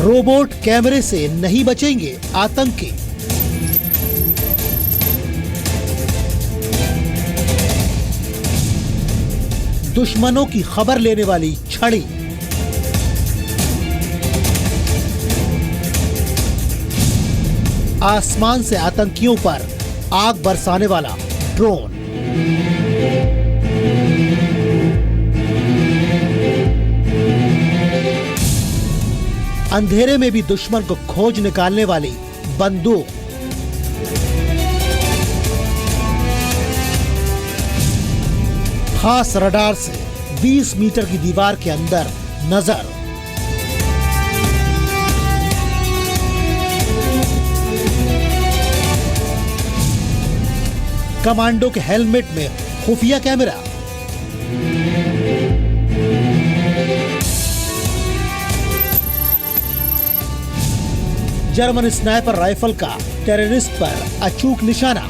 Robot कैमरे से नहीं बचेंगे आतंकी। दुश्मनों की खबर लेने वाली छड़ी। आसमान से आतंकियों पर आग बरसाने वाला ड्रोन। अंधेरे में भी दुश्मन को खोज निकालने वाली बंदूक। खास रडार से 20 मीटर की दीवार के अंदर नजर। कमांडो के हेलमेट में खुफिया कैमरा। जर्मन स्नाइपर राइफल का टेररिस्ट पर अचूक निशाना।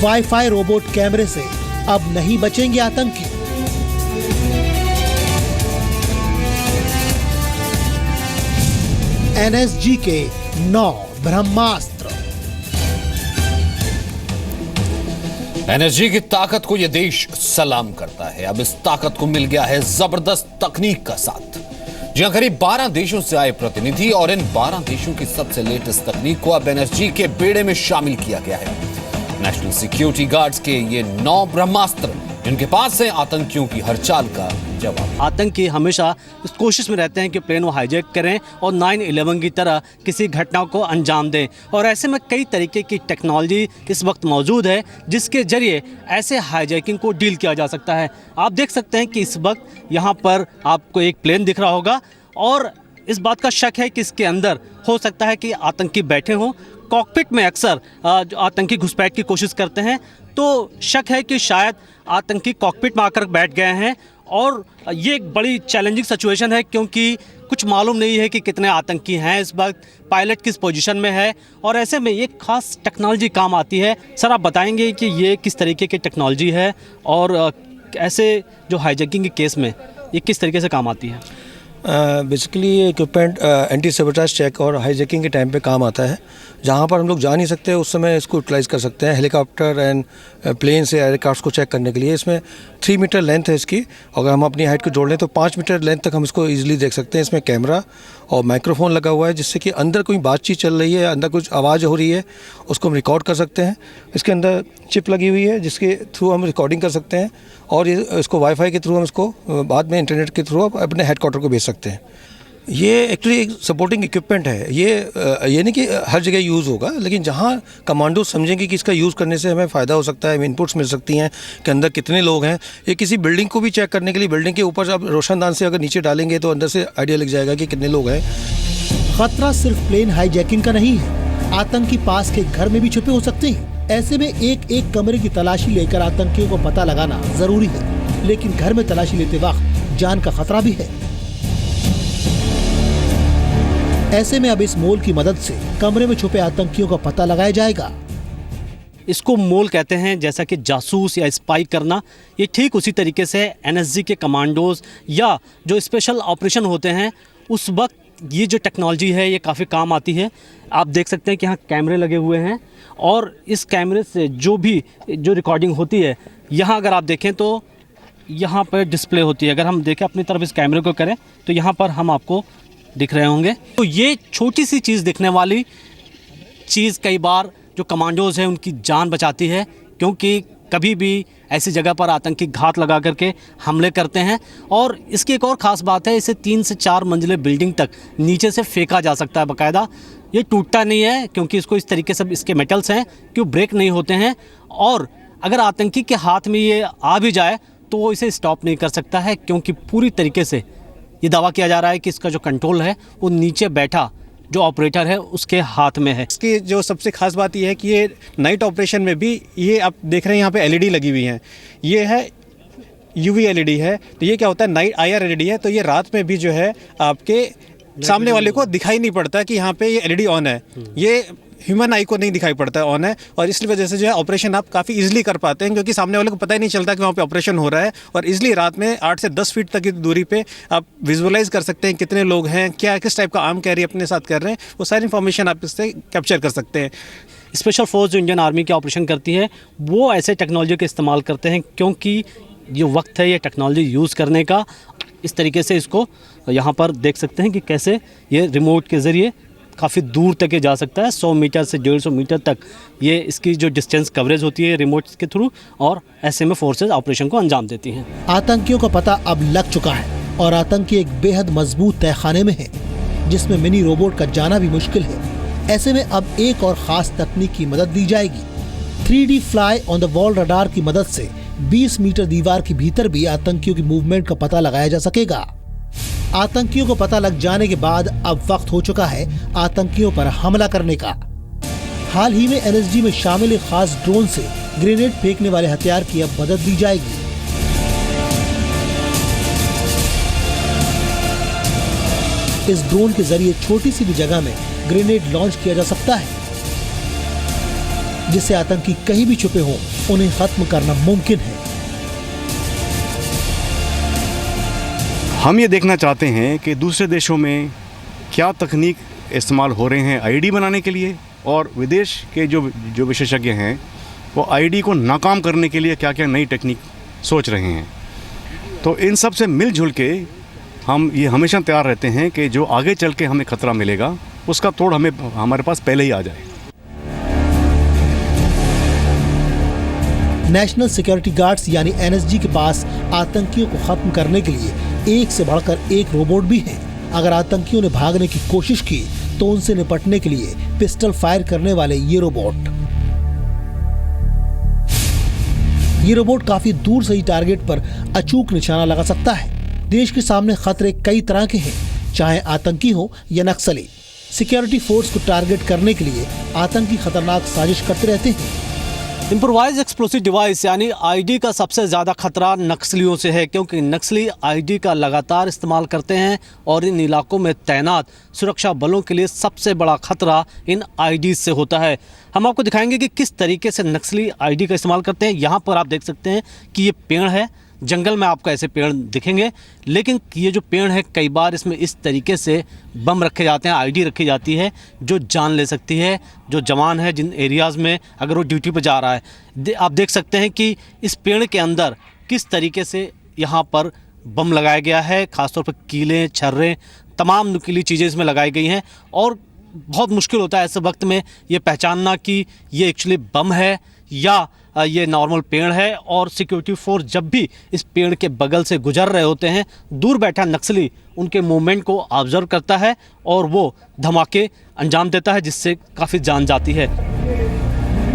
वाईफाई रोबोट कैमरे से अब नहीं बचेंगे आतंकी। एनएसजी के 9 ब्रह्मास्त्र। एनएसजी की ताकत को यह देश सलाम करता है। अब इस ताकत को मिल गया है जबरदस्त तकनीक का साथ। जहां करीब 12 देशों से आए प्रतिनिधि और इन 12 देशों की सबसे लेटेस्ट तकनीक को अब एनएसजी के बेड़े में शामिल किया गया है। नेशनल सिक्योरिटी गार्ड्स के ये 9 ब्रह्मास्त्र जिनके पास है आतंकियों की हर चाल का जवाब। आतंकी हमेशा इस कोशिश में रहते हैं कि प्लेन वो हाईजैक करें और 9/11 की तरह किसी घटना को अंजाम दें। और ऐसे में कई तरीके की टेक्नोलॉजी इस वक्त मौजूद है जिसके जरिए ऐसे हाईजैकिंग को डील किया जा सकता है। आप देख सकते हैं कि इस वक्त यहाँ पर आपको एक प्लेन दिख रहा होगा और इस बात का शक है कि इसके अंदर हो सकता है कि आतंकी बैठे हों। कॉकपिट में अक्सर आतंकी घुसपैठ की कोशिश करते हैं, तो शक है कि शायद आतंकी कॉकपिट में आकर बैठ गए हैं। और ये एक बड़ी चैलेंजिंग सिचुएशन है क्योंकि कुछ मालूम नहीं है कि कितने आतंकी हैं इस वक्त, पायलट किस पोजीशन में है और ऐसे में ये खास टेक्नोलॉजी काम आती है। सर आप बताएंगे कि ये किस तरीके की टेक्नोलॉजी है और ऐसे जो हाईजैकिंग के केस में ये किस तरीके से काम आती है? बेसिकली ये इक्विपमेंट एंटी सेबोटाज चेक और हाईजैकिंग के टाइम पे काम आता है। जहाँ पर हम लोग जा नहीं सकते उस समय इसको यूटिलाइज़ कर सकते हैं हेलीकॉप्टर एंड प्लेन से एयरक्राफ्ट को चेक करने के लिए। इसमें 3 मीटर लेंथ है इसकी। अगर हम अपनी हाइट को जोड़ लें तो 5 मीटर लेंथ तक हम इसको ईजिली देख सकते हैं। इसमें कैमरा और माइक्रोफोन लगा हुआ है जिससे कि अंदर कोई बातचीत चल रही है, अंदर कुछ आवाज़ हो रही है, उसको हम रिकॉर्ड कर सकते हैं। इसके अंदर चिप लगी हुई है जिसके थ्रू हम रिकॉर्डिंग कर सकते हैं और इसको वाईफाई के थ्रू हम इसको बाद में इंटरनेट के थ्रू अपने हेडक्वार्टर को भेज सकते हैं। ये एक्चुअली एक सपोर्टिंग इक्विपमेंट है। ये नहीं कि हर जगह यूज़ होगा, लेकिन जहाँ कमांडो समझेंगे कि इसका यूज़ करने से हमें फ़ायदा हो सकता है, हमें इनपुट्स मिल सकती हैं कि अंदर कितने लोग हैं। ये किसी बिल्डिंग को भी चेक करने के लिए बिल्डिंग के ऊपर आप रोशनदान से अगर नीचे डालेंगे तो अंदर से आइडिया लग जाएगा कि कितने लोग हैं। खतरा सिर्फ प्लेन हाईजैकिंग का नहीं है, आतंकी पास के घर में भी छुपे हो सकते हैं। ऐसे में एक एक कमरे की तलाशी लेकर आतंकियों को पता लगाना जरूरी है, लेकिन घर में तलाशी लेते वक्त जान का खतरा भी है। ऐसे में अब इस मोल की मदद से कमरे में छुपे आतंकियों का पता लगाया जाएगा। इसको मोल कहते हैं, जैसा कि जासूस या स्पाई करना। ये ठीक उसी तरीके से एनएसजी के कमांडोज या जो स्पेशल ऑपरेशन होते हैं उस वक्त ये जो टेक्नोलॉजी है ये काफ़ी काम आती है। आप देख सकते हैं कि यहाँ कैमरे लगे हुए हैं और इस कैमरे से जो रिकॉर्डिंग होती है, यहाँ अगर आप देखें तो यहाँ पर डिस्प्ले होती है। अगर हम देखें अपनी तरफ इस कैमरे को करें तो यहाँ पर हम आपको दिख रहे होंगे। तो ये छोटी सी चीज़ दिखने वाली चीज़ कई बार जो कमांडोज हैं उनकी जान बचाती है, क्योंकि कभी भी ऐसी जगह पर आतंकी घात लगा करके हमले करते हैं। और इसकी एक और ख़ास बात है, इसे 3 से 4 मंजिले बिल्डिंग तक नीचे से फेंका जा सकता है बाकायदा। ये टूटता नहीं है क्योंकि इसको इस तरीके से इसके मेटल्स हैं कि वो ब्रेक नहीं होते हैं। और अगर आतंकी के हाथ में ये आ भी जाए तो वो इसे स्टॉप नहीं कर सकता है, क्योंकि पूरी तरीके से ये दावा किया जा रहा है कि इसका जो कंट्रोल है वो नीचे बैठा जो ऑपरेटर है उसके हाथ में है। इसकी जो सबसे खास बात ये है कि ये नाइट ऑपरेशन में भी, ये आप देख रहे हैं यहाँ पे एलईडी लगी हुई हैं, ये है यूवी एलईडी है। तो ये क्या होता है, नाइट आईआर एलईडी है, तो ये रात में भी जो है आपके सामने वाले को दिखाई नहीं पड़ता कि यहाँ पे ये एलईडी ऑन है। ये ह्यूमन आई को नहीं दिखाई पड़ता है ऑन है, और इसलिए वजह से जो है ऑपरेशन आप काफ़ी इजीली कर पाते हैं, क्योंकि सामने वाले को पता ही नहीं चलता कि वहाँ पे ऑपरेशन हो रहा है। और इजीली रात में 8 से 10 फीट तक की दूरी पे आप विजुअलाइज कर सकते हैं कितने लोग हैं, क्या किस टाइप का आर्म कैरी अपने साथ कर रहे हैं, वो सारी इन्फॉर्मेशन आप इससे कैप्चर कर सकते हैं। स्पेशल फोर्स जो इंडियन आर्मी की ऑपरेशन करती है वो ऐसे टेक्नोलॉजी का इस्तेमाल करते हैं, क्योंकि ये वक्त है ये टेक्नोलॉजी यूज़ करने का। इस तरीके से इसको यहाँ पर देख सकते हैं कि कैसे ये रिमोट के ज़रिए काफ़ी दूर तक ये जा सकता है। 100 मीटर से 150 मीटर तक ये इसकी जो डिस्टेंस कवरेज होती है रिमोट के थ्रू, और ऐसे में फोर्सेज ऑपरेशन को अंजाम देती हैं। आतंकियों का पता अब लग चुका है और आतंकी एक बेहद मजबूत तहखाने में है जिसमें मिनी रोबोट का जाना भी मुश्किल है। ऐसे में अब एक और खास तकनीक की मदद दी जाएगी। 3D fly on the wall radar की मदद से 20 मीटर दीवार के भीतर भी आतंकियों की मूवमेंट का पता लगाया जा सकेगा। आतंकियों को पता लग जाने के बाद अब वक्त हो चुका है आतंकियों पर हमला करने का। हाल ही में एनएसजी में शामिल एक खास ड्रोन से ग्रेनेड फेंकने वाले हथियार की अब मदद दी जाएगी। इस ड्रोन के जरिए छोटी सी भी जगह में ग्रेनेड लॉन्च किया जा सकता है, जिससे आतंकी कहीं भी छुपे हों उन्हें खत्म करना मुमकिन है। हम ये देखना चाहते हैं कि दूसरे देशों में क्या तकनीक इस्तेमाल हो रहे हैं आईडी बनाने के लिए, और विदेश के जो विशेषज्ञ हैं वो आईडी को नाकाम करने के लिए क्या क्या नई टेक्निक सोच रहे हैं। तो इन सब से मिलजुल के हम ये हमेशा तैयार रहते हैं कि जो आगे चल के हमें खतरा मिलेगा उसका तोड़ हमारे पास पहले ही आ जाए। नेशनल सिक्योरिटी गार्ड्स यानी एनएसजी के पास आतंकियों को खत्म करने के लिए एक से बढ़कर एक रोबोट भी है। अगर आतंकियों ने भागने की कोशिश की तो उनसे निपटने के लिए पिस्टल फायर करने वाले ये रोबोट काफी दूर से ही टारगेट पर अचूक निशाना लगा सकता है। देश के सामने खतरे कई तरह के हैं, चाहे आतंकी हो या नक्सली। सिक्योरिटी फोर्स को टारगेट करने के लिए आतंकी खतरनाक साजिश करते रहते हैं। इम्प्रोवाइज एक्सप्लोसिव डिवाइस यानी आईडी का सबसे ज़्यादा खतरा नक्सलियों से है, क्योंकि नक्सली आईडी का लगातार इस्तेमाल करते हैं और इन इलाकों में तैनात सुरक्षा बलों के लिए सबसे बड़ा खतरा इन आईडी से होता है। हम आपको दिखाएंगे कि किस तरीके से नक्सली आईडी का इस्तेमाल करते हैं। यहाँ पर आप देख सकते हैं कि ये पेड़ है, जंगल में आपको ऐसे पेड़ दिखेंगे, लेकिन ये जो पेड़ है कई बार इसमें इस तरीके से बम रखे जाते हैं, आईडी रखी जाती है जो जान ले सकती है। जो जवान है जिन एरियाज़ में अगर वो ड्यूटी पर जा रहा है, आप देख सकते हैं कि इस पेड़ के अंदर किस तरीके से यहाँ पर बम लगाया गया है। ख़ासतौर पर कीलें, छर्रे, तमाम नुकीली चीज़ें इसमें लगाई गई हैं और बहुत मुश्किल होता है ऐसे वक्त में ये पहचानना कि ये एक्चुअली बम है या ये नॉर्मल पेड़ है। और सिक्योरिटी फोर्स जब भी इस पेड़ के बगल से गुजर रहे होते हैं, दूर बैठा नक्सली उनके मूवमेंट को ऑब्जर्व करता है और वो धमाके अंजाम देता है, जिससे काफ़ी जान जाती है।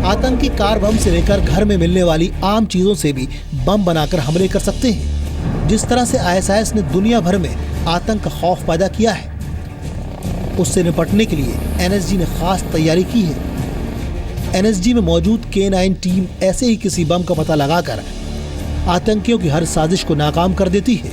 आतंकी कार बम से लेकर घर में मिलने वाली आम चीजों से भी बम बनाकर हमले कर सकते हैं। जिस तरह से ISIS ने दुनिया भर में आतंक का खौफ पैदा किया है, उससे निपटने के लिए एनएसजी ने खास तैयारी की है। एनएसजी में मौजूद K9 टीम ऐसे ही किसी बम का पता लगाकर आतंकियों की हर साजिश को नाकाम कर देती है।